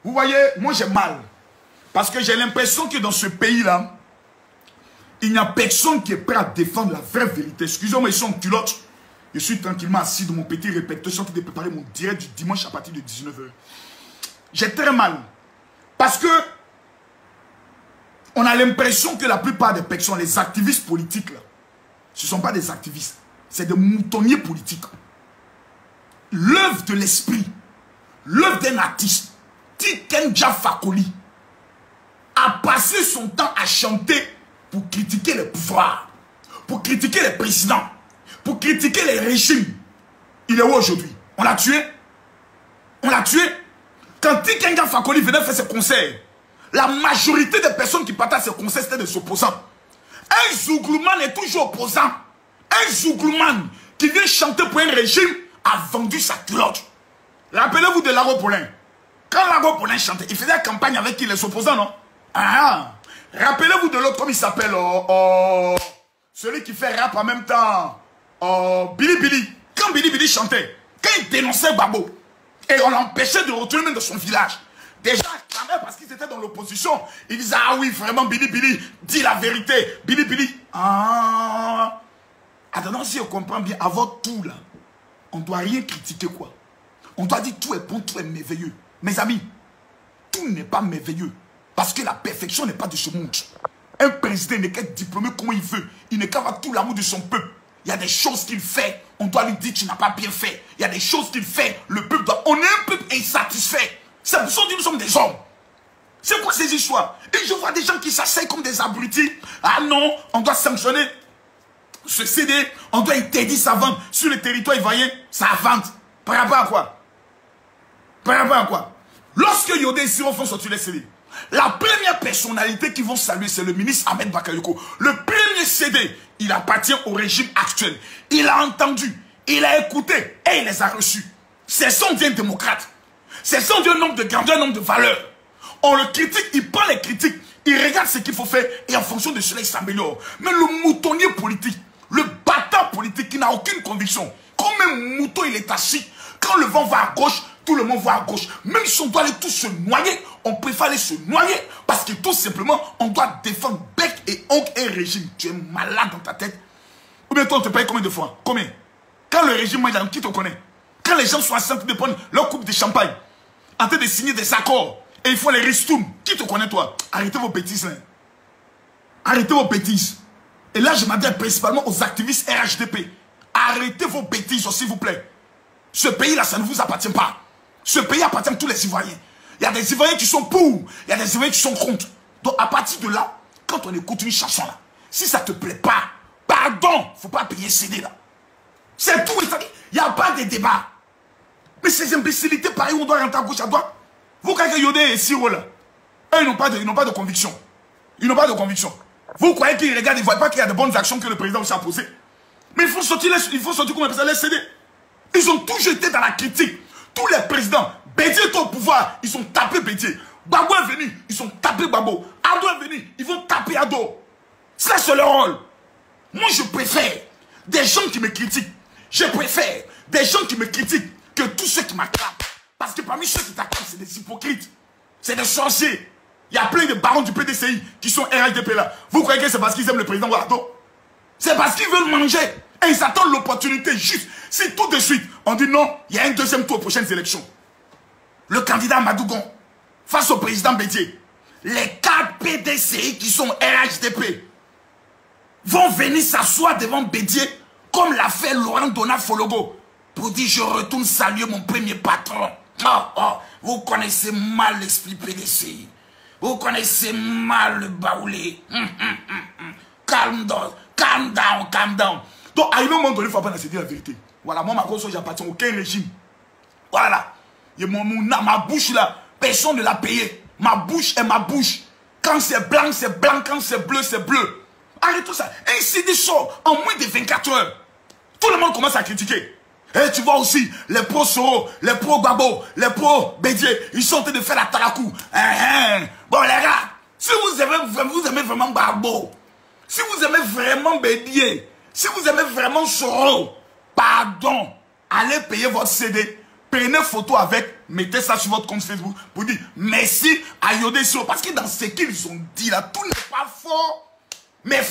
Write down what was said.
Vous voyez, moi j'ai mal. Parce que j'ai l'impression que dans ce pays-là, il n'y a personne qui est prêt à défendre la vraie vérité. Excusez-moi, ils sont en culotte. Je suis tranquillement assis dans mon petit répétiteur. Je suis en train de préparer mon direct du dimanche à partir de 19h. J'ai très mal. Parce que on a l'impression que la plupart des personnes, les activistes politiques, là, ce ne sont pas des activistes. C'est des moutonniers politiques. L'œuvre de l'esprit, l'œuvre d'un artiste, Tikenja Fakoli, a passé son temps à chanter pour critiquer le pouvoir, pour critiquer les présidents, pour critiquer les régimes. Il est où aujourd'hui? On l'a tué? On l'a tué? Quand Tikenja Fakoli venait faire ses concerts, la majorité des personnes qui partaient à ses concerts, c'était des opposants. Un Zouglouman est toujours opposant. Un Zouglouman qui vient chanter pour un régime a vendu sa culotte. Rappelez-vous de Lago Paulin. Quand Lago Paulin chantait, il faisait campagne avec qui? Les opposants, non? Rappelez-vous de l'autre, comme il s'appelle, celui qui fait rap en même temps, Billy Billy. Quand Billy Billy chantait, quand il dénonçait Babo, et on l'empêchait de retourner même dans son village, déjà, parce qu'ils étaient dans l'opposition, ils disaient, ah oui, vraiment, Billy Billy, dis la vérité. Billy Billy, attends, si on comprend bien, avant tout là, on ne doit rien critiquer quoi. On doit dire tout est bon, tout est merveilleux. Mes amis, tout n'est pas merveilleux. Parce que la perfection n'est pas de ce monde. Un président n'est qu'à diplômé comme il veut. Il n'est qu'à avoir tout l'amour de son peuple. Il y a des choses qu'il fait, on doit lui dire tu n'as pas bien fait. Il y a des choses qu'il fait, le peuple doit... On est un peuple insatisfait. C'est pour ça que nous sommes des hommes. C'est quoi ces histoires? Et je vois des gens qui s'asseyent comme des abrutis. Ah non, on doit sanctionner ce CD, on doit interdire sa vente sur le territoire ivoirien, sa vente. Par rapport à quoi? Par rapport à quoi? Lorsque Yodé et Siro font sortir les CD, la première personnalité qu'ils vont saluer, c'est le ministre Ahmed Bakayoko. Le premier CD, il appartient au régime actuel. Il a entendu, il a écouté et il les a reçus. C'est son bien démocrate. C'est son Dieu un homme de grandeur, un homme de valeur. On le critique, il prend les critiques, il regarde ce qu'il faut faire et en fonction de cela, il s'améliore. Mais le moutonnier politique, le bâtard politique qui n'a aucune conviction, comme un mouton, il est assis. Quand le vent va à gauche, tout le monde va à gauche. Même si on doit aller tous se noyer, on préfère aller se noyer parce que tout simplement, on doit défendre bec et ongle un régime. Tu es malade dans ta tête. Ou bien toi, on te paye combien de fois? Combien? Quand le régime mange, qui te connaît? Quand les gens sont assis de prendre leur coupe de champagne, en train de signer des accords, et ils font les ristournes, qui te connaît toi? Arrêtez vos bêtises. Hein. Arrêtez vos bêtises. Et là, je m'adresse principalement aux activistes RHDP. Arrêtez vos bêtises, s'il vous plaît. Ce pays-là, ça ne vous appartient pas. Ce pays appartient à tous les Ivoiriens. Il y a des Ivoiriens qui sont pour, il y a des Ivoiriens qui sont contre. Donc, à partir de là, quand on écoute une chanson là, si ça ne te plaît pas, pardon, il ne faut pas payer CD là. C'est tout. Il n'y a pas de débat. Mais ces imbécilités, pareil, on doit rentrer à gauche, à droite. Vous, quand Yodé et Siro là, eux, ils n'ont pas de conviction. Ils n'ont pas de conviction. Vous croyez qu'ils regardent, ils ne voient pas qu'il y a de bonnes actions que le président aussi a posées. Mais il faut sortir, comment on appelle ça, les CD. Ils ont toujours été dans la critique. Tous les présidents, Bédié est au pouvoir, ils ont tapé Bédié. Babo est venu, ils ont tapé Babo. Ado est venu, ils vont taper Ado. Ça, c'est leur rôle. Moi, je préfère des gens qui me critiquent. Je préfère des gens qui me critiquent que tous ceux qui m'acclament. Parce que parmi ceux qui t'acclament, c'est des hypocrites. C'est des sorciers. Il y a plein de barons du PDCI qui sont RHDP là. Vous croyez que c'est parce qu'ils aiment le président Ouattara? C'est parce qu'ils veulent manger. Et ils attendent l'opportunité juste. Si tout de suite, on dit non, il y a un deuxième tour aux prochaines élections. Le candidat Madougon, face au président Bédié, les 4 PDCI qui sont RHDP vont venir s'asseoir devant Bédié comme l'a fait Laurent Donald Fologo pour dire je retourne saluer mon premier patron. Vous connaissez mal l'esprit PDCI. Vous connaissez mal le baoulé. Calm down, calm down, calm down. Donc, à un moment donné, il ne faut pas se dire la vérité. Voilà, moi, ma grosse, j'appartiens à aucun régime. Voilà. Et ma bouche, là, personne ne l'a payé. Ma bouche est ma bouche. Quand c'est blanc, c'est blanc. Quand c'est bleu, c'est bleu. Arrête tout ça. Et ici, des sort en moins de 24 heures. Tout le monde commence à critiquer. Et tu vois aussi, les pro-Soro, les pro-Babo, les pro-Bédié, ils sont en train de faire la tarakou. Bon, les gars, si vous aimez vraiment Babo, si vous aimez vraiment Bédié, si vous aimez vraiment Soro, pardon, allez payer votre CD. Prenez photo avec, mettez ça sur votre compte Facebook pour dire merci à Yodé Silo. Parce que dans ce qu'ils ont dit là, tout n'est pas faux. Mais